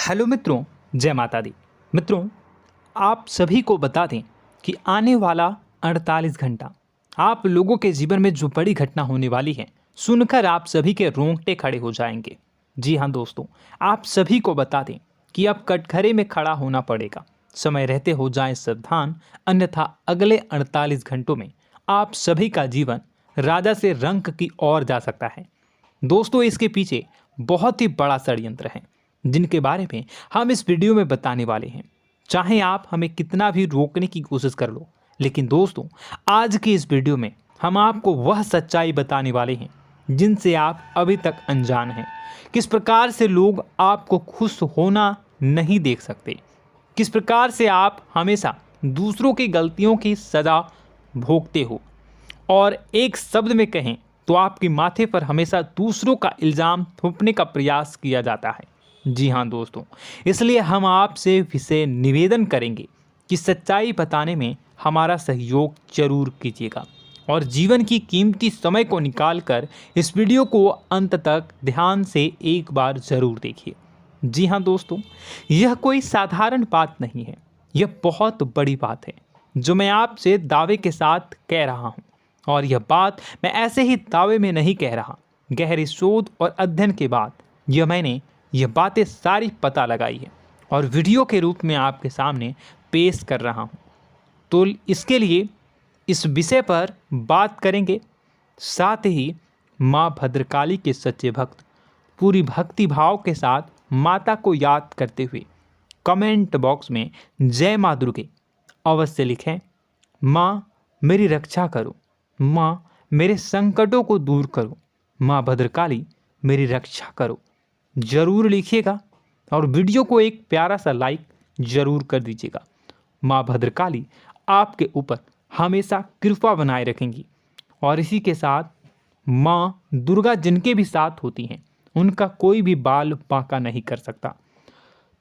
Hello मित्रों, जय माता दी। मित्रों, आप सभी को बता दें कि आने वाला 48 घंटा आप लोगों के जीवन में जो बड़ी घटना होने वाली है, सुनकर आप सभी के रोंगटे खड़े हो जाएंगे। जी हाँ दोस्तों, आप सभी को बता दें कि अब कटघरे में खड़ा होना पड़ेगा। समय रहते हो जाएं सावधान, अन्यथा अगले 48 घंटों में आप सभी का जीवन राजा से रंक की ओर जा सकता है। दोस्तों, इसके पीछे बहुत ही बड़ा षड्यंत्र है जिनके बारे में हम इस वीडियो में बताने वाले हैं। चाहे आप हमें कितना भी रोकने की कोशिश कर लो, लेकिन दोस्तों आज की इस वीडियो में हम आपको वह सच्चाई बताने वाले हैं जिनसे आप अभी तक अनजान हैं। किस प्रकार से लोग आपको खुश होना नहीं देख सकते, किस प्रकार से आप हमेशा दूसरों की गलतियों की सज़ा भोगते हो, और एक शब्द में कहें तो आपके माथे पर हमेशा दूसरों का इल्ज़ाम थोपने का प्रयास किया जाता है। जी हाँ दोस्तों, इसलिए हम आपसे विशेष निवेदन करेंगे कि सच्चाई बताने में हमारा सहयोग जरूर कीजिएगा और जीवन की कीमती समय को निकालकर इस वीडियो को अंत तक ध्यान से एक बार ज़रूर देखिए। जी हाँ दोस्तों, यह कोई साधारण बात नहीं है, यह बहुत बड़ी बात है जो मैं आपसे दावे के साथ कह रहा हूँ। और यह बात मैं ऐसे ही दावे में नहीं कह रहा, गहरी शोध और अध्ययन के बाद मैंने यह बातें सारी पता लगाई है और वीडियो के रूप में आपके सामने पेश कर रहा हूँ। तो इसके लिए इस विषय पर बात करेंगे। साथ ही माँ भद्रकाली के सच्चे भक्त पूरी भक्ति भाव के साथ माता को याद करते हुए कमेंट बॉक्स में जय माँ दुर्गे अवश्य लिखें। माँ मेरी रक्षा करो, माँ मेरे संकटों को दूर करो, माँ भद्रकाली मेरी रक्षा करो, जरूर लिखिएगा और वीडियो को एक प्यारा सा लाइक जरूर कर दीजिएगा। माँ भद्रकाली आपके ऊपर हमेशा कृपा बनाए रखेंगी और इसी के साथ माँ दुर्गा जिनके भी साथ होती हैं उनका कोई भी बाल बांका नहीं कर सकता।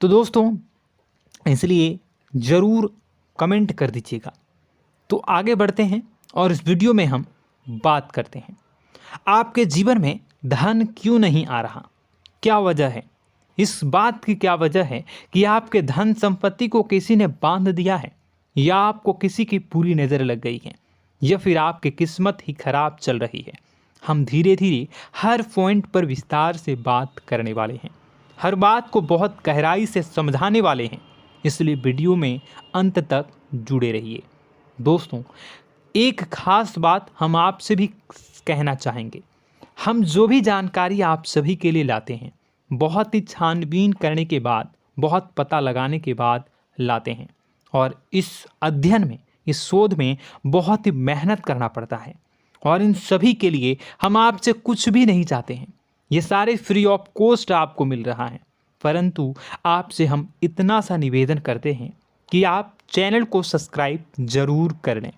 तो दोस्तों, इसलिए ज़रूर कमेंट कर दीजिएगा। तो आगे बढ़ते हैं और इस वीडियो में हम बात करते हैं, आपके जीवन में धन क्यों नहीं आ रहा, क्या वजह है। इस बात की क्या वजह है कि आपके धन संपत्ति को किसी ने बांध दिया है, या आपको किसी की पूरी नज़र लग गई है, या फिर आपकी किस्मत ही खराब चल रही है। हम धीरे धीरे हर पॉइंट पर विस्तार से बात करने वाले हैं, हर बात को बहुत गहराई से समझाने वाले हैं, इसलिए वीडियो में अंत तक जुड़े रहिए। दोस्तों, एक खास बात हम आपसे भी कहना चाहेंगे। हम जो भी जानकारी आप सभी के लिए लाते हैं बहुत ही छानबीन करने के बाद, बहुत पता लगाने के बाद लाते हैं, और इस अध्ययन में, इस शोध में बहुत ही मेहनत करना पड़ता है। और इन सभी के लिए हम आपसे कुछ भी नहीं चाहते हैं, ये सारे फ्री ऑफ कॉस्ट आपको मिल रहा है। परंतु आपसे हम इतना सा निवेदन करते हैं कि आप चैनल को सब्सक्राइब ज़रूर कर लें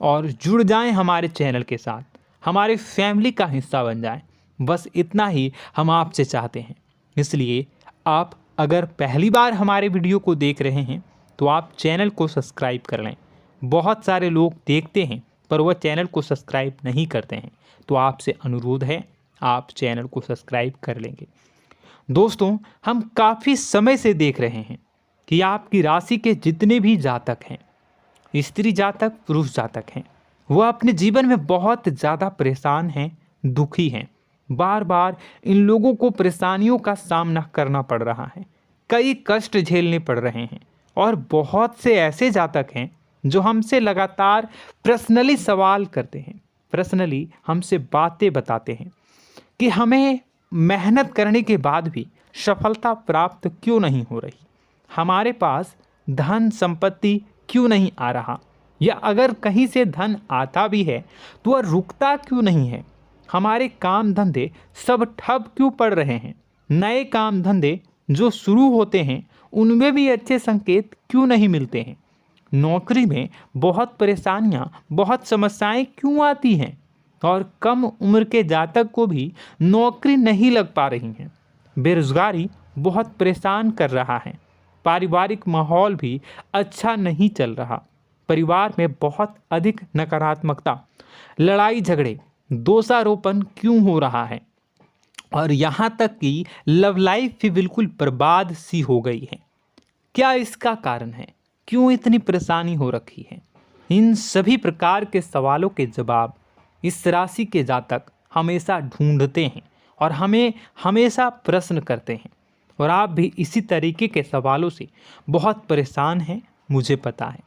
और जुड़ जाएं हमारे चैनल के साथ, हमारे फैमिली का हिस्सा बन जाएं। बस इतना ही हम आपसे चाहते हैं। इसलिए आप अगर पहली बार हमारे वीडियो को देख रहे हैं तो आप चैनल को सब्सक्राइब कर लें। बहुत सारे लोग देखते हैं पर वह चैनल को सब्सक्राइब नहीं करते हैं, तो आपसे अनुरोध है आप चैनल को सब्सक्राइब कर लेंगे। दोस्तों, हम काफ़ी समय से देख रहे हैं कि आपकी राशि के जितने भी जातक हैं, स्त्री जातक, पुरुष जातक हैं, वह अपने जीवन में बहुत ज़्यादा परेशान हैं, दुखी हैं। बार बार इन लोगों को परेशानियों का सामना करना पड़ रहा है, कई कष्ट झेलने पड़ रहे हैं। और बहुत से ऐसे जातक हैं जो हमसे लगातार पर्सनली सवाल करते हैं, पर्सनली हमसे बातें बताते हैं कि हमें मेहनत करने के बाद भी सफलता प्राप्त क्यों नहीं हो रही, हमारे पास धन संपत्ति क्यों नहीं आ रहा, या अगर कहीं से धन आता भी है तो वह रुकता क्यों नहीं है, हमारे काम धंधे सब ठप क्यों पड़ रहे हैं, नए काम धंधे जो शुरू होते हैं उनमें भी अच्छे संकेत क्यों नहीं मिलते हैं, नौकरी में बहुत परेशानियां, बहुत समस्याएं क्यों आती हैं, और कम उम्र के जातक को भी नौकरी नहीं लग पा रही हैं, बेरोजगारी बहुत परेशान कर रहा है, पारिवारिक माहौल भी अच्छा नहीं चल रहा, परिवार में बहुत अधिक नकारात्मकता, लड़ाई झगड़े, दोषारोपण क्यों हो रहा है, और यहाँ तक कि लव लाइफ भी बिल्कुल बर्बाद सी हो गई है। क्या इसका कारण है? क्यों इतनी परेशानी हो रखी है? इन सभी प्रकार के सवालों के जवाब इस राशि के जातक हमेशा ढूंढते हैं और हमें हमेशा प्रश्न करते हैं। और आप भी इसी तरीके के सवालों से बहुत परेशान हैं, मुझे पता है।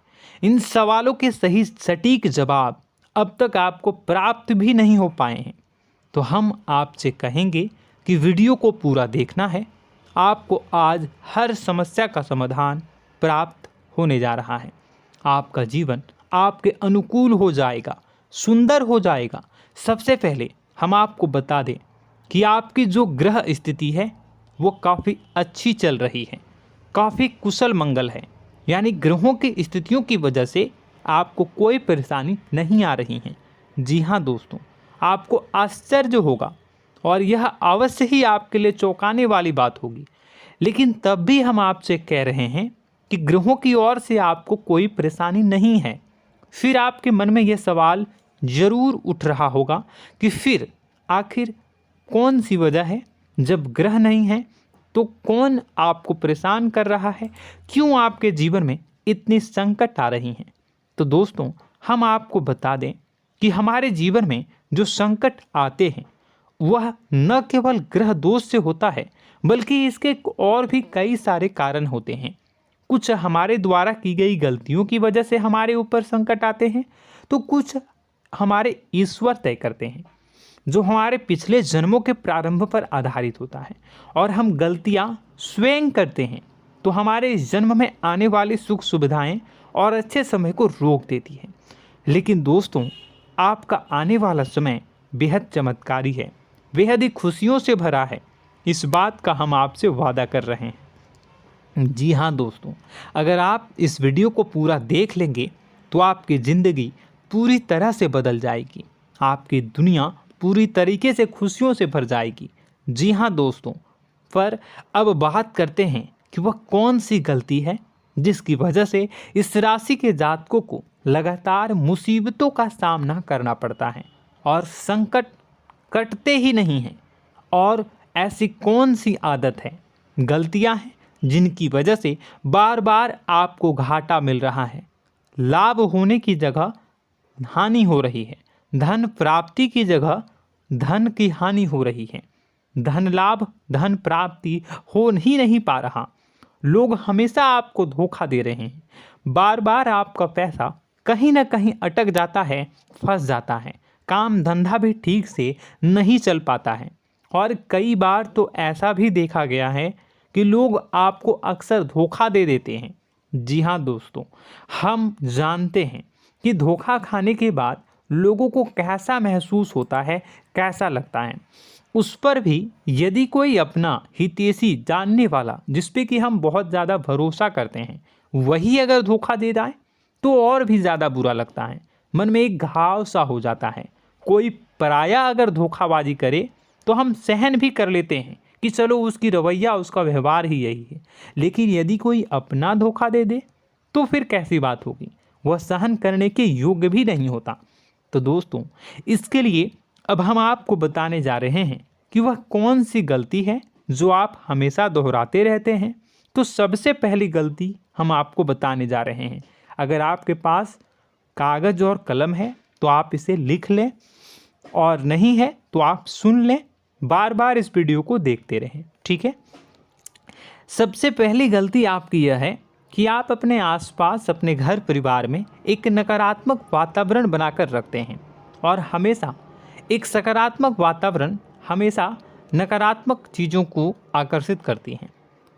इन सवालों के सही सटीक जवाब अब तक आपको प्राप्त भी नहीं हो पाए हैं, तो हम आपसे कहेंगे कि वीडियो को पूरा देखना है। आपको आज हर समस्या का समाधान प्राप्त होने जा रहा है। आपका जीवन आपके अनुकूल हो जाएगा, सुंदर हो जाएगा। सबसे पहले हम आपको बता दें कि आपकी जो ग्रह स्थिति है वो काफ़ी अच्छी चल रही है, काफ़ी कुशल मंगल है। यानी ग्रहों की स्थितियों की वजह से आपको कोई परेशानी नहीं आ रही है। जी हाँ दोस्तों, आपको आश्चर्य होगा और यह अवश्य ही आपके लिए चौंकाने वाली बात होगी, लेकिन तब भी हम आपसे कह रहे हैं कि ग्रहों की ओर से आपको कोई परेशानी नहीं है। फिर आपके मन में यह सवाल जरूर उठ रहा होगा कि फिर आखिर कौन सी वजह है? जब ग्रह नहीं है तो कौन आपको परेशान कर रहा है? क्यों आपके जीवन में इतनी संकट आ रही हैं? तो दोस्तों, हम आपको बता दें कि हमारे जीवन में जो संकट आते हैं वह न केवल ग्रह दोष से होता है, बल्कि इसके और भी कई सारे कारण होते हैं। कुछ हमारे द्वारा की गई गलतियों की वजह से हमारे ऊपर संकट आते हैं, तो कुछ हमारे ईश्वर तय करते हैं, जो हमारे पिछले जन्मों के प्रारंभ पर आधारित होता है। और हम गलतियां स्वयं करते हैं तो हमारे इस जन्म में आने वाली सुख सुविधाएं और अच्छे समय को रोक देती है। लेकिन दोस्तों, आपका आने वाला समय बेहद चमत्कारी है, बेहद ही खुशियों से भरा है। इस बात का हम आपसे वादा कर रहे हैं। जी हाँ दोस्तों, अगर आप इस वीडियो को पूरा देख लेंगे तो आपकी ज़िंदगी पूरी तरह से बदल जाएगी, आपकी दुनिया पूरी तरीके से खुशियों से भर जाएगी। जी हाँ दोस्तों, पर अब बात करते हैं कि वह कौन सी गलती है जिसकी वजह से इस राशि के जातकों को लगातार मुसीबतों का सामना करना पड़ता है और संकट कटते ही नहीं हैं। और ऐसी कौन सी आदत है, गलतियां हैं जिनकी वजह से बार बार आपको घाटा मिल रहा है, लाभ होने की जगह हानि हो रही है, धन प्राप्ति की जगह धन की हानि हो रही है, धन लाभ धन प्राप्ति हो ही नहीं पा रहा, लोग हमेशा आपको धोखा दे रहे हैं, बार बार आपका पैसा कहीं ना कहीं अटक जाता है, फंस जाता है, काम धंधा भी ठीक से नहीं चल पाता है। और कई बार तो ऐसा भी देखा गया है कि लोग आपको अक्सर धोखा दे देते हैं। जी हाँ दोस्तों, हम जानते हैं कि धोखा खाने के बाद लोगों को कैसा महसूस होता है, कैसा लगता है। उस पर भी यदि कोई अपना हितैषी जानने वाला, जिस पे कि हम बहुत ज़्यादा भरोसा करते हैं, वही अगर धोखा दे जाए तो और भी ज़्यादा बुरा लगता है, मन में एक घाव सा हो जाता है। कोई पराया अगर धोखाबाजी करे तो हम सहन भी कर लेते हैं कि चलो उसकी रवैया, उसका व्यवहार ही यही है। लेकिन यदि कोई अपना धोखा दे दे तो फिर कैसी बात होगी, वह सहन करने के योग्य भी नहीं होता। तो दोस्तों, इसके लिए अब हम आपको बताने जा रहे हैं कि वह कौन सी गलती है जो आप हमेशा दोहराते रहते हैं। तो सबसे पहली गलती हम आपको बताने जा रहे हैं। अगर आपके पास कागज़ और कलम है तो आप इसे लिख लें, और नहीं है तो आप सुन लें, बार बार इस वीडियो को देखते रहें, ठीक है। सबसे पहली गलती आपकी यह है कि आप अपने आसपास, अपने घर परिवार में एक नकारात्मक वातावरण बनाकर रखते हैं, और हमेशा एक सकारात्मक वातावरण हमेशा नकारात्मक चीज़ों को आकर्षित करती हैं।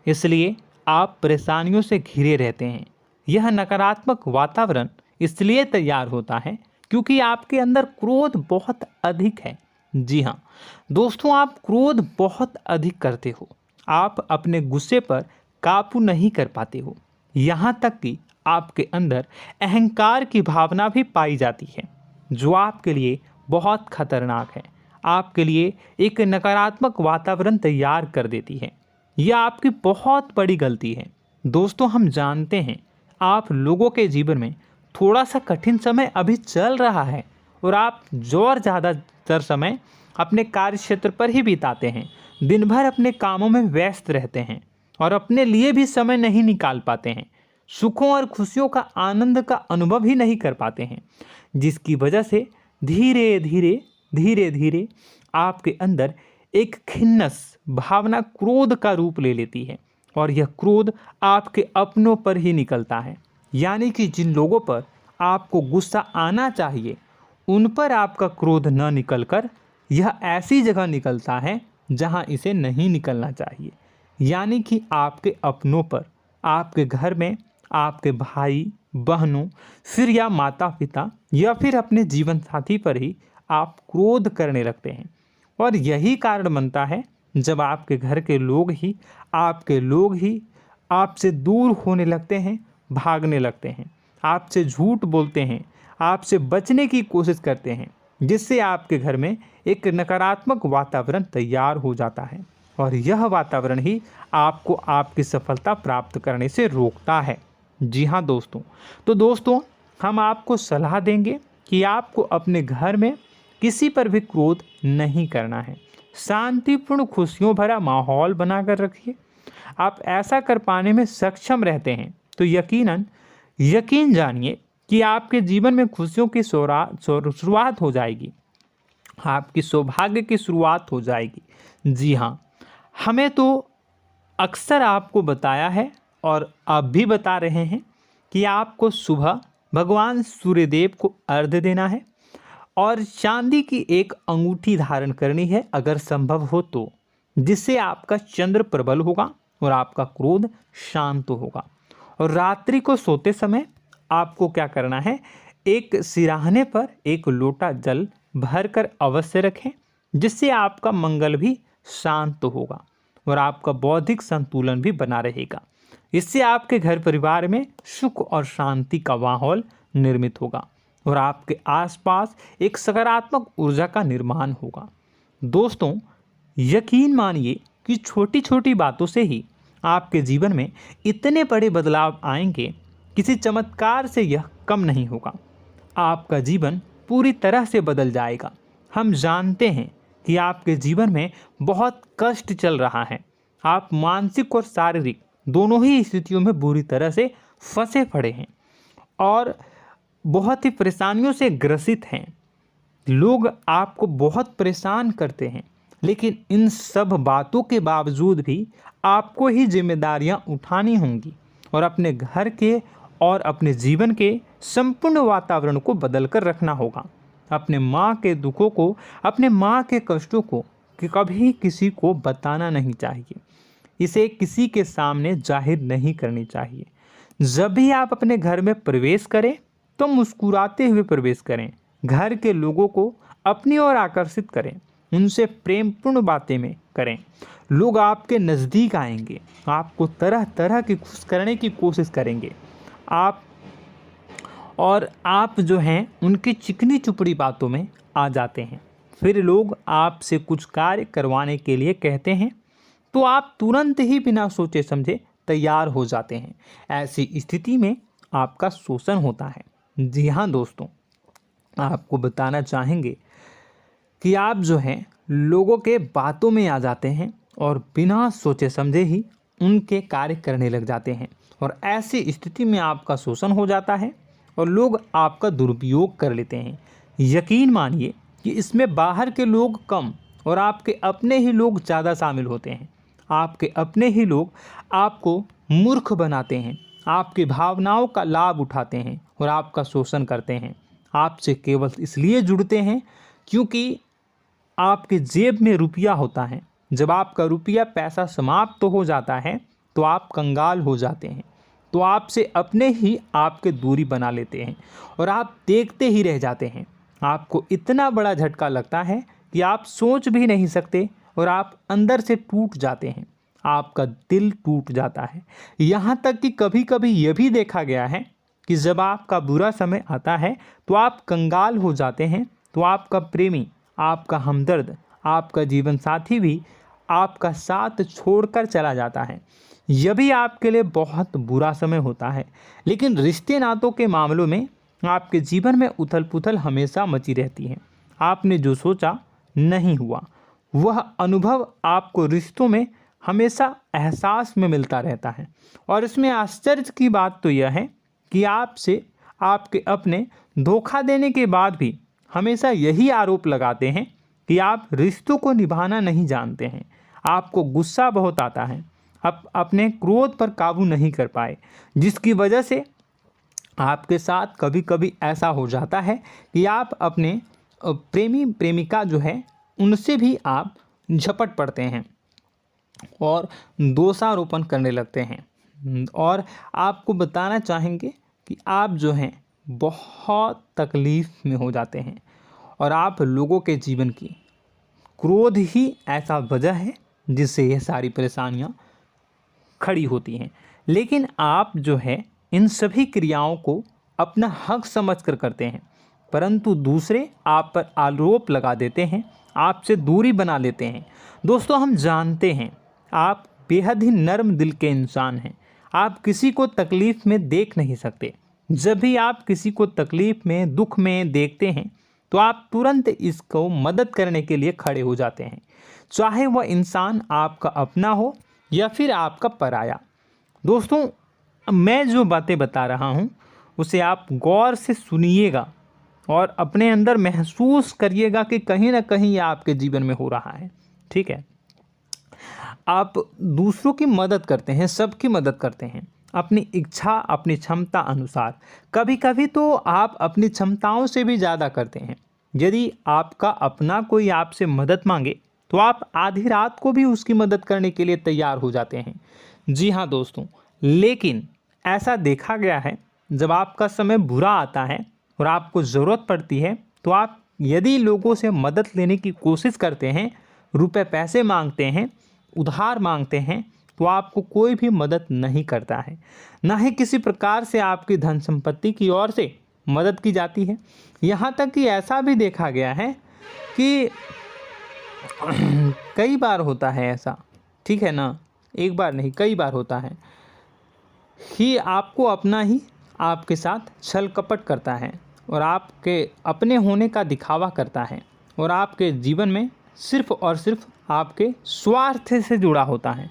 इसलिए आप परेशानियों से घिरे रहते हैं। यह नकारात्मक वातावरण इसलिए तैयार होता है क्योंकि आपके अंदर क्रोध बहुत अधिक है। जी हाँ दोस्तों, आप क्रोध बहुत अधिक करते हो, आप अपने गुस्से पर काबू नहीं कर पाते हो, यहाँ तक कि आपके अंदर अहंकार की भावना भी पाई जाती है, जो आपके लिए बहुत खतरनाक है, आपके लिए एक नकारात्मक वातावरण तैयार कर देती है। यह आपकी बहुत बड़ी गलती है। दोस्तों, हम जानते हैं आप लोगों के जीवन में थोड़ा सा कठिन समय अभी चल रहा है, और आप जो ज़्यादातर समय अपने कार्य क्षेत्र पर ही बिताते हैं, दिन भर अपने कामों में व्यस्त रहते हैं और अपने लिए भी समय नहीं निकाल पाते हैं, सुखों और खुशियों का आनंद का अनुभव ही नहीं कर पाते हैं, जिसकी वजह से धीरे धीरे आपके अंदर एक खिन्नस भावना क्रोध का रूप ले लेती है और यह क्रोध आपके अपनों पर ही निकलता है। यानी कि जिन लोगों पर आपको गुस्सा आना चाहिए उन पर आपका क्रोध न निकलकर यह ऐसी जगह निकलता है जहां इसे नहीं निकलना चाहिए। यानी कि आपके अपनों पर, आपके घर में आपके भाई बहनों, फिर या माता पिता या फिर अपने जीवन साथी पर ही आप क्रोध करने लगते हैं। और यही कारण बनता है जब आपके घर के लोग ही आपसे दूर होने लगते हैं, भागने लगते हैं, आपसे झूठ बोलते हैं, आपसे बचने की कोशिश करते हैं, जिससे आपके घर में एक नकारात्मक वातावरण तैयार हो जाता है और यह वातावरण ही आपको आपकी सफलता प्राप्त करने से रोकता है। जी हाँ दोस्तों, तो दोस्तों हम आपको सलाह देंगे कि आपको अपने घर में किसी पर भी क्रोध नहीं करना है। शांतिपूर्ण खुशियों भरा माहौल बनाकर रखिए। आप ऐसा कर पाने में सक्षम रहते हैं तो यकीन जानिए कि आपके जीवन में खुशियों की शुरुआत हो जाएगी, आपकी सौभाग्य की शुरुआत हो जाएगी। जी हाँ, हमें तो अक्सर आपको बताया है और आप भी बता रहे हैं कि आपको सुबह भगवान सूर्यदेव को अर्घ्य देना है और चांदी की एक अंगूठी धारण करनी है अगर संभव हो तो, जिससे आपका चंद्र प्रबल होगा और आपका क्रोध शांत होगा। और रात्रि को सोते समय आपको क्या करना है, एक सिराहने पर एक लोटा जल भरकर अवश्य रखें, जिससे आपका मंगल भी शांत होगा और आपका बौद्धिक संतुलन भी बना रहेगा। इससे आपके घर परिवार में सुख और शांति का माहौल निर्मित होगा और आपके आसपास एक सकारात्मक ऊर्जा का निर्माण होगा। दोस्तों यकीन मानिए कि छोटी छोटी बातों से ही आपके जीवन में इतने बड़े बदलाव आएंगे, किसी चमत्कार से यह कम नहीं होगा। आपका जीवन पूरी तरह से बदल जाएगा। हम जानते हैं कि आपके जीवन में बहुत कष्ट चल रहा है, आप मानसिक और शारीरिक दोनों ही स्थितियों में बुरी तरह से फंसे पड़े हैं और बहुत ही परेशानियों से ग्रसित हैं। लोग आपको बहुत परेशान करते हैं, लेकिन इन सब बातों के बावजूद भी आपको ही जिम्मेदारियां उठानी होंगी और अपने घर के और अपने जीवन के संपूर्ण वातावरण को बदल कर रखना होगा। अपने माँ के दुखों को, अपने माँ के कष्टों को कभी किसी को बताना नहीं चाहिए, इसे किसी के सामने जाहिर नहीं करनी चाहिए। जब भी आप अपने घर में प्रवेश करें तो मुस्कुराते हुए प्रवेश करें, घर के लोगों को अपनी ओर आकर्षित करें, उनसे प्रेमपूर्ण बातें में करें। लोग आपके नज़दीक आएंगे, आपको तरह तरह की खुश करने की कोशिश करेंगे। आप जो हैं उनकी चिकनी चुपड़ी बातों में आ जाते हैं। फिर लोग आपसे कुछ कार्य करवाने के लिए कहते हैं तो आप तुरंत ही बिना सोचे समझे तैयार हो जाते हैं। ऐसी स्थिति में आपका शोषण होता है। जी हाँ दोस्तों, आपको बताना चाहेंगे कि आप जो हैं लोगों के बातों में आ जाते हैं और बिना सोचे समझे ही उनके कार्य करने लग जाते हैं और ऐसी स्थिति में आपका शोषण हो जाता है और लोग आपका दुरुपयोग कर लेते हैं। यकीन मानिए कि इसमें बाहर के लोग कम और आपके अपने ही लोग ज़्यादा शामिल होते हैं। आपके अपने ही लोग आपको मूर्ख बनाते हैं, आपकी भावनाओं का लाभ उठाते हैं और आपका शोषण करते हैं। आपसे केवल इसलिए जुड़ते हैं क्योंकि आपके जेब में रुपया होता है। जब आपका रुपया पैसा समाप्त हो जाता है तो आप कंगाल हो जाते हैं, तो आपसे अपने ही आपके दूरी बना लेते हैं और आप देखते ही रह जाते हैं। आपको इतना बड़ा झटका लगता है कि आप सोच भी नहीं सकते और आप अंदर से टूट जाते हैं, आपका दिल टूट जाता है। यहाँ तक कि कभी कभी यह भी देखा गया है कि जब आपका बुरा समय आता है तो आप कंगाल हो जाते हैं, तो आपका प्रेमी, आपका हमदर्द, आपका जीवन साथी भी आपका साथ छोड़कर चला जाता है। यह भी आपके लिए बहुत बुरा समय होता है। लेकिन रिश्ते नातों के मामलों में आपके जीवन में उथल पुथल हमेशा मची रहती है। आपने जो सोचा नहीं हुआ। वह अनुभव आपको रिश्तों में हमेशा एहसास में मिलता रहता है। और इसमें आश्चर्य की बात तो यह है कि आपसे आपके अपने धोखा देने के बाद भी हमेशा यही आरोप लगाते हैं कि आप रिश्तों को निभाना नहीं जानते हैं। आपको गुस्सा बहुत आता है, आप अपने क्रोध पर काबू नहीं कर पाए, जिसकी वजह से आपके साथ कभी कभी ऐसा हो जाता है कि आप अपने प्रेमी प्रेमिका जो है उनसे भी आप झपट पड़ते हैं और दोषारोपण करने लगते हैं। और आपको बताना चाहेंगे कि आप जो हैं बहुत तकलीफ़ में हो जाते हैं और आप लोगों के जीवन की क्रोध ही ऐसा वजह है जिससे ये सारी परेशानियां खड़ी होती हैं। लेकिन आप जो है इन सभी क्रियाओं को अपना हक समझकर करते हैं, परंतु दूसरे आप पर आरोप लगा देते हैं, आपसे दूरी बना लेते हैं। दोस्तों, हम जानते हैं आप बेहद ही नर्म दिल के इंसान हैं। आप किसी को तकलीफ़ में देख नहीं सकते। जब भी आप किसी को तकलीफ़ में, दुख में देखते हैं तो आप तुरंत इसको मदद करने के लिए खड़े हो जाते हैं, चाहे वह इंसान आपका अपना हो या फिर आपका पराया। दोस्तों, मैं जो बातें बता रहा हूँ उसे आप गौर से सुनिएगा और अपने अंदर महसूस करिएगा कि कहीं ना कहीं ये आपके जीवन में हो रहा है। ठीक है, आप दूसरों की मदद करते हैं, सबकी मदद करते हैं अपनी इच्छा, अपनी क्षमता अनुसार। कभी कभी तो आप अपनी क्षमताओं से भी ज़्यादा करते हैं। यदि आपका अपना कोई आपसे मदद मांगे तो आप आधी रात को भी उसकी मदद करने के लिए तैयार हो जाते हैं। जी हाँ दोस्तों, लेकिन ऐसा देखा गया है जब आपका समय बुरा आता है और आपको ज़रूरत पड़ती है तो आप यदि लोगों से मदद लेने की कोशिश करते हैं, रुपए पैसे मांगते हैं, उधार मांगते हैं, तो आपको कोई भी मदद नहीं करता है। ना ही किसी प्रकार से आपकी धन संपत्ति की ओर से मदद की जाती है। यहाँ तक कि ऐसा भी देखा गया है कि कई बार होता है ऐसा, ठीक है ना, एक बार नहीं कई बार होता है कि आपको अपना ही आपके साथ छल कपट करता है और आपके अपने होने का दिखावा करता है और आपके जीवन में सिर्फ और सिर्फ आपके स्वार्थ से जुड़ा होता है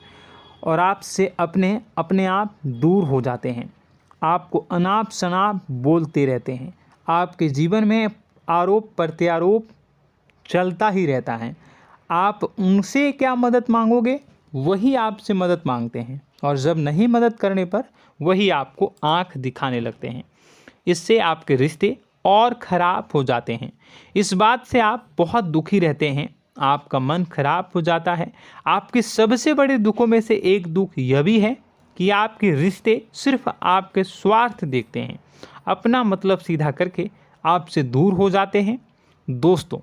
और आपसे अपने आप दूर हो जाते हैं। आपको अनाप शनाप बोलते रहते हैं। आपके जीवन में आरोप प्रत्यारोप चलता ही रहता है। आप उनसे क्या मदद मांगोगे, वही आपसे मदद मांगते हैं और जब नहीं मदद करने पर वही आपको आंख दिखाने लगते हैं। इससे आपके रिश्ते और ख़राब हो जाते हैं। इस बात से आप बहुत दुखी रहते हैं, आपका मन खराब हो जाता है। आपके सबसे बड़े दुखों में से एक दुख यह भी है कि आपके रिश्ते सिर्फ आपके स्वार्थ देखते हैं, अपना मतलब सीधा करके आपसे दूर हो जाते हैं। दोस्तों,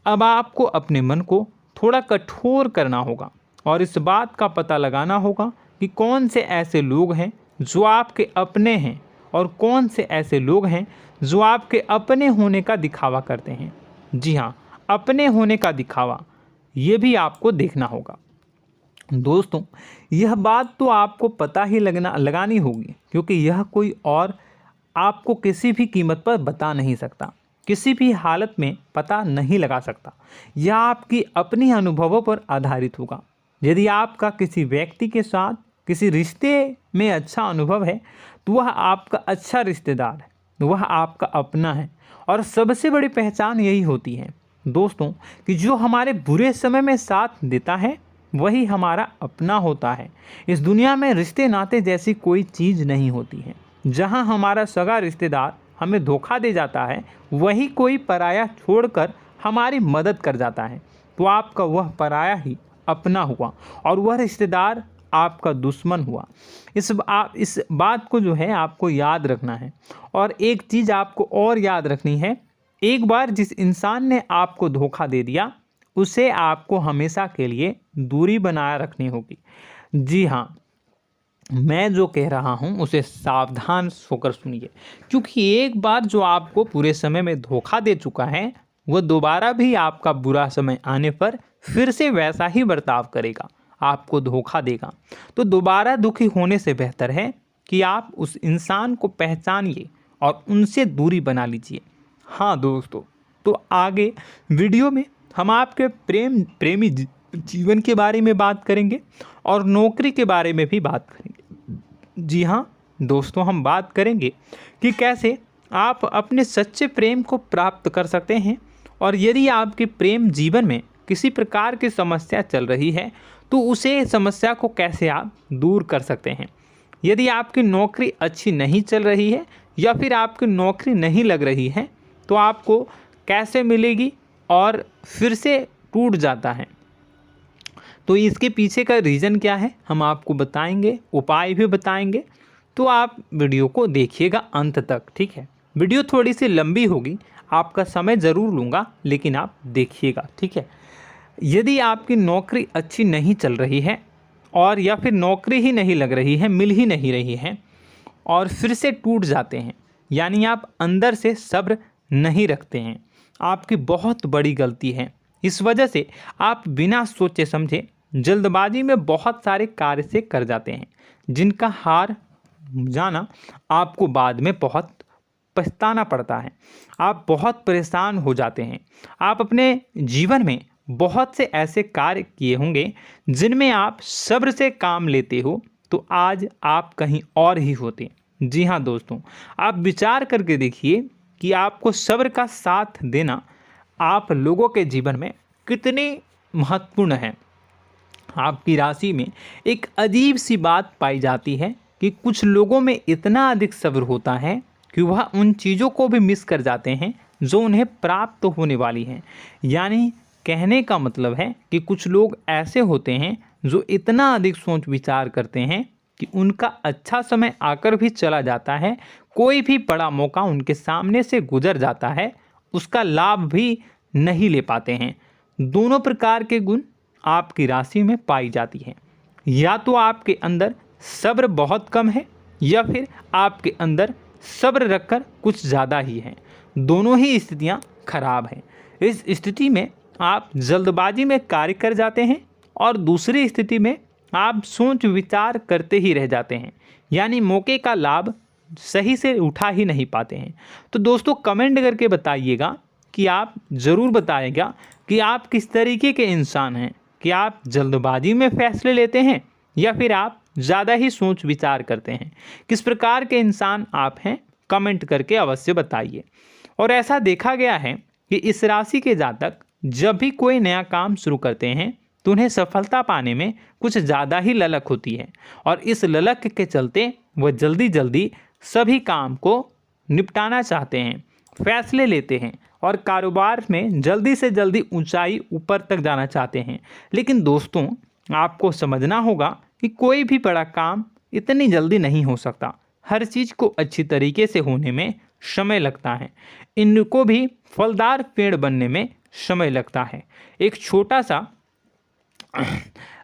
अब आपको अपने मन को थोड़ा कठोर करना होगा और इस बात का पता लगाना होगा कि कौन से ऐसे लोग हैं जो आपके अपने हैं और कौन से ऐसे लोग हैं जो आपके अपने होने का दिखावा करते हैं। जी हाँ, अपने होने का दिखावा, ये भी आपको देखना होगा। दोस्तों, यह बात तो आपको पता ही लगानी होगी, क्योंकि यह कोई और आपको किसी भी कीमत पर बता नहीं सकता, किसी भी हालत में पता नहीं लगा सकता। यह आपकी अपनी अनुभवों पर आधारित होगा। यदि आपका किसी व्यक्ति के साथ किसी रिश्ते में अच्छा अनुभव है तो वह आपका अच्छा रिश्तेदार है, वह आपका अपना है। और सबसे बड़ी पहचान यही होती है दोस्तों कि जो हमारे बुरे समय में साथ देता है वही हमारा अपना होता है। इस दुनिया में रिश्ते नाते जैसी कोई चीज़ नहीं होती है। जहां हमारा सगा रिश्तेदार हमें धोखा दे जाता है, वही कोई पराया छोड़कर हमारी मदद कर जाता है, तो आपका वह पराया ही अपना हुआ और वह रिश्तेदार आपका दुश्मन हुआ। इस बात को जो है आपको याद रखना है। और एक चीज़ आपको और याद रखनी है, एक बार जिस इंसान ने आपको धोखा दे दिया उसे आपको हमेशा के लिए दूरी बनाए रखनी होगी। जी हाँ, मैं जो कह रहा हूँ उसे सावधान होकर सुनिए, क्योंकि एक बार जो आपको पूरे समय में धोखा दे चुका है वह दोबारा भी आपका बुरा समय आने पर फिर से वैसा ही बर्ताव करेगा, आपको धोखा देगा। तो दोबारा दुखी होने से बेहतर है कि आप उस इंसान को पहचानिए और उनसे दूरी बना लीजिए। हाँ दोस्तों, तो आगे वीडियो में हम आपके प्रेमी जीवन के बारे में बात करेंगे और नौकरी के बारे में भी बात करेंगे। जी हाँ दोस्तों, हम बात करेंगे कि कैसे आप अपने सच्चे प्रेम को प्राप्त कर सकते हैं, और यदि आपके प्रेम जीवन में किसी प्रकार की समस्या चल रही है तो उसे समस्या को कैसे आप दूर कर सकते हैं। यदि आपकी नौकरी अच्छी नहीं चल रही है या फिर आपकी नौकरी नहीं लग रही है तो आपको कैसे मिलेगी और फिर से टूट जाता है, तो इसके पीछे का रीज़न क्या है हम आपको बताएंगे, उपाय भी बताएंगे। तो आप वीडियो को देखिएगा अंत तक, ठीक है। वीडियो थोड़ी सी लंबी होगी, आपका समय ज़रूर लूँगा, लेकिन आप देखिएगा, ठीक है। यदि आपकी नौकरी अच्छी नहीं चल रही है और या फिर नौकरी ही नहीं लग रही है, मिल ही नहीं रही है और फिर से टूट जाते हैं, यानी आप अंदर से सब्र नहीं रखते हैं, आपकी बहुत बड़ी गलती है। इस वजह से आप बिना सोचे समझे जल्दबाजी में बहुत सारे कार्य से कर जाते हैं, जिनका हार जाना आपको बाद में बहुत पछताना पड़ता है। आप बहुत परेशान हो जाते हैं। आप अपने जीवन में बहुत से ऐसे कार्य किए होंगे जिनमें आप सब्र से काम लेते हो, तो आज आप कहीं और ही होते। जी हाँ दोस्तों, आप विचार करके देखिए कि आपको सब्र का साथ देना आप लोगों के जीवन में कितनी महत्वपूर्ण है। आपकी राशि में एक अजीब सी बात पाई जाती है कि कुछ लोगों में इतना अधिक सब्र होता है कि वह उन चीज़ों को भी मिस कर जाते हैं जो उन्हें प्राप्त होने वाली हैं। यानी कहने का मतलब है कि कुछ लोग ऐसे होते हैं जो इतना अधिक सोच विचार करते हैं कि उनका अच्छा समय आकर भी चला जाता है, कोई भी बड़ा मौका उनके सामने से गुजर जाता है, उसका लाभ भी नहीं ले पाते हैं। दोनों प्रकार के गुण आपकी राशि में पाई जाती है। या तो आपके अंदर सब्र बहुत कम है या फिर आपके अंदर सब्र रखकर कुछ ज़्यादा ही है। दोनों ही स्थितियाँ खराब हैं। इस स्थिति में आप जल्दबाजी में कार्य कर जाते हैं और दूसरी स्थिति में आप सोच विचार करते ही रह जाते हैं, यानी मौके का लाभ सही से उठा ही नहीं पाते हैं। तो दोस्तों कमेंट करके बताइएगा कि आप ज़रूर बताइएगा कि आप किस तरीके के इंसान हैं, कि आप जल्दबाजी में फैसले लेते हैं या फिर आप ज़्यादा ही सोच विचार करते हैं। किस प्रकार के इंसान आप हैं, कमेंट करके अवश्य बताइए। और ऐसा देखा गया है कि इस राशि के जातक जब भी कोई नया काम शुरू करते हैं तो उन्हें सफलता पाने में कुछ ज़्यादा ही ललक होती है, और इस ललक के चलते वह जल्दी जल्दी सभी काम को निपटाना चाहते हैं, फैसले लेते हैं और कारोबार में जल्दी से जल्दी ऊंचाई ऊपर तक जाना चाहते हैं। लेकिन दोस्तों आपको समझना होगा कि कोई भी बड़ा काम इतनी जल्दी नहीं हो सकता। हर चीज़ को अच्छी तरीके से होने में समय लगता है। इनको भी फलदार पेड़ बनने में समय लगता है। एक छोटा सा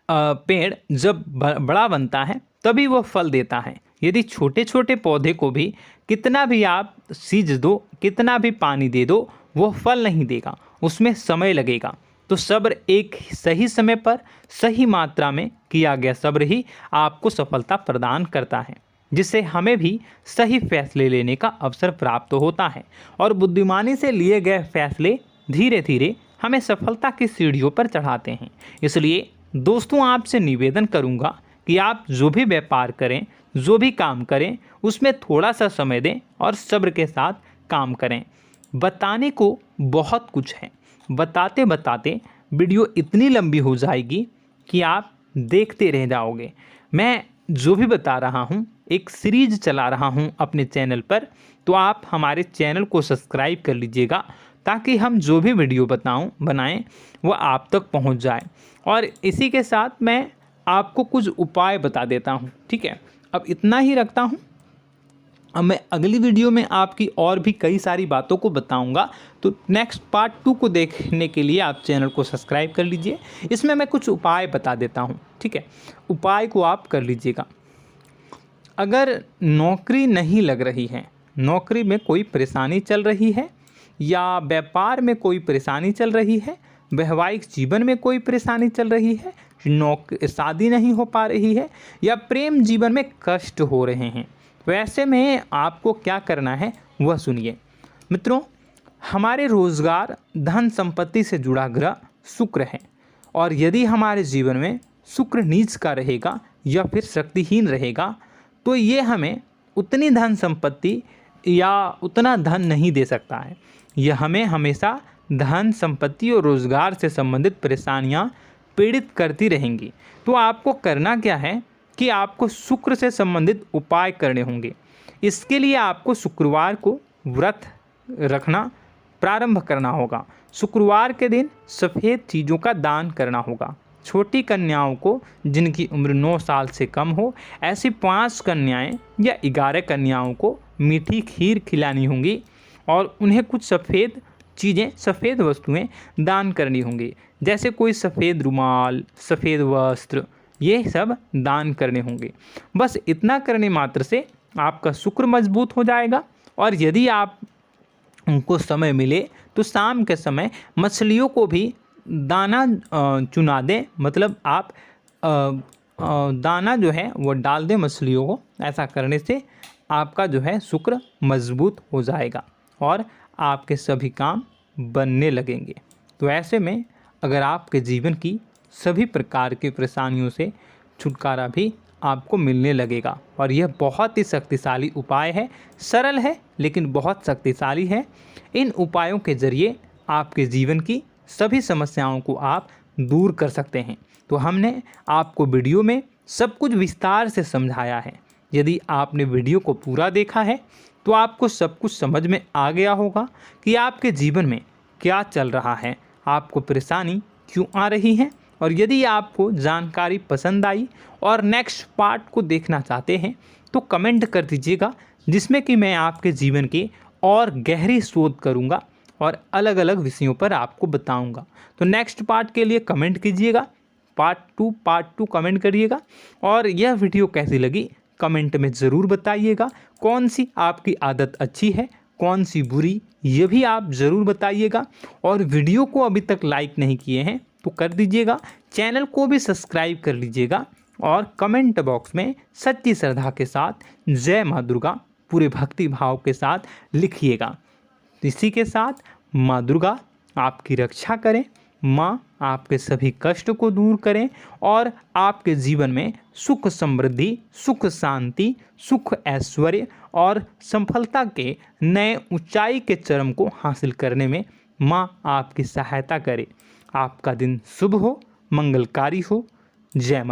पेड़ जब बड़ा बनता है तभी वह फल देता है। यदि छोटे छोटे पौधे को भी कितना भी आप सींच दो, कितना भी पानी दे दो, वो फल नहीं देगा, उसमें समय लगेगा। तो सब्र एक सही समय पर सही मात्रा में किया गया सब्र ही आपको सफलता प्रदान करता है, जिससे हमें भी सही फैसले लेने का अवसर प्राप्त होता है। और बुद्धिमानी से लिए गए फैसले धीरे धीरे हमें सफलता की सीढ़ियों पर चढ़ाते हैं। इसलिए दोस्तों आपसे निवेदन करूंगा कि आप जो भी व्यापार करें, जो भी काम करें, उसमें थोड़ा सा समय दें और सब्र के साथ काम करें। बताने को बहुत कुछ है, बताते बताते वीडियो इतनी लंबी हो जाएगी कि आप देखते रह जाओगे। मैं जो भी बता रहा हूँ एक सीरीज चला रहा हूँ अपने चैनल पर, तो आप हमारे चैनल को सब्सक्राइब कर लीजिएगा ताकि हम जो भी वीडियो बनाएं वो आप तक पहुँच जाए। और इसी के साथ मैं आपको कुछ उपाय बता देता हूँ, ठीक है। अब इतना ही रखता हूँ। अब मैं अगली वीडियो में आपकी और भी कई सारी बातों को बताऊंगा, तो नेक्स्ट पार्ट 2 को देखने के लिए आप चैनल को सब्सक्राइब कर लीजिए। इसमें मैं कुछ उपाय बता देता हूं, ठीक है। उपाय को आप कर लीजिएगा। अगर नौकरी नहीं लग रही है, नौकरी में कोई परेशानी चल रही है, या व्यापार में कोई परेशानी चल रही है, वैवाहिक जीवन में कोई परेशानी चल रही है, शादी नहीं हो पा रही है, या प्रेम जीवन में कष्ट हो रहे हैं, वैसे में आपको क्या करना है वह सुनिए। मित्रों, हमारे रोजगार, धन संपत्ति से जुड़ा ग्रह शुक्र है, और यदि हमारे जीवन में शुक्र नीच का रहेगा या फिर शक्तिहीन रहेगा तो ये हमें उतनी धन संपत्ति या उतना धन नहीं दे सकता है। यह हमें हमेशा धन संपत्ति और रोजगार से संबंधित परेशानियां पीड़ित करती रहेंगी। तो आपको करना क्या है कि आपको शुक्र से संबंधित उपाय करने होंगे। इसके लिए आपको शुक्रवार को व्रत रखना प्रारंभ करना होगा। शुक्रवार के दिन सफ़ेद चीज़ों का दान करना होगा। छोटी कन्याओं को जिनकी उम्र 9 साल से कम हो, ऐसी 5 कन्याएं या 11 कन्याओं को मीठी खीर खिलानी होंगी और उन्हें कुछ सफ़ेद चीज़ें, सफ़ेद वस्तुएं दान करनी होंगी, जैसे कोई सफ़ेद रुमाल, सफ़ेद वस्त्र, ये सब दान करने होंगे। बस इतना करने मात्र से आपका शुक्र मजबूत हो जाएगा। और यदि आप उनको समय मिले तो शाम के समय मछलियों को भी दाना चुना दें, मतलब आप दाना जो है वो डाल दें मछलियों को। ऐसा करने से आपका जो है शुक्र मजबूत हो जाएगा और आपके सभी काम बनने लगेंगे। तो ऐसे में अगर आपके जीवन की सभी प्रकार की परेशानियों से छुटकारा भी आपको मिलने लगेगा। और यह बहुत ही शक्तिशाली उपाय है, सरल है लेकिन बहुत शक्तिशाली है। इन उपायों के ज़रिए आपके जीवन की सभी समस्याओं को आप दूर कर सकते हैं। तो हमने आपको वीडियो में सब कुछ विस्तार से समझाया है। यदि आपने वीडियो को पूरा देखा है तो आपको सब कुछ समझ में आ गया होगा कि आपके जीवन में क्या चल रहा है, आपको परेशानी क्यों आ रही है। और यदि आपको जानकारी पसंद आई और नेक्स्ट पार्ट को देखना चाहते हैं तो कमेंट कर दीजिएगा, जिसमें कि मैं आपके जीवन के और गहरी शोध करूंगा और अलग अलग विषयों पर आपको बताऊंगा। तो नेक्स्ट पार्ट के लिए कमेंट कीजिएगा, पार्ट टू कमेंट करिएगा। और यह वीडियो कैसी लगी कमेंट में ज़रूर बताइएगा। कौन सी आपकी आदत अच्छी है, कौन सी बुरी, ये भी आप ज़रूर बताइएगा। और वीडियो को अभी तक लाइक नहीं किए हैं तो कर दीजिएगा, चैनल को भी सब्सक्राइब कर लीजिएगा और कमेंट बॉक्स में सच्ची श्रद्धा के साथ जय माँ दुर्गा पूरे भक्ति भाव के साथ लिखिएगा। इसी के साथ माँ दुर्गा आपकी रक्षा करें, माँ आपके सभी कष्ट को दूर करें और आपके जीवन में सुख समृद्धि, सुख शांति, सुख ऐश्वर्य और सफलता के नए ऊंचाई के चरम को हासिल करने में माँ आपकी सहायता करे। आपका दिन शुभ हो, मंगलकारी हो। जय माँ।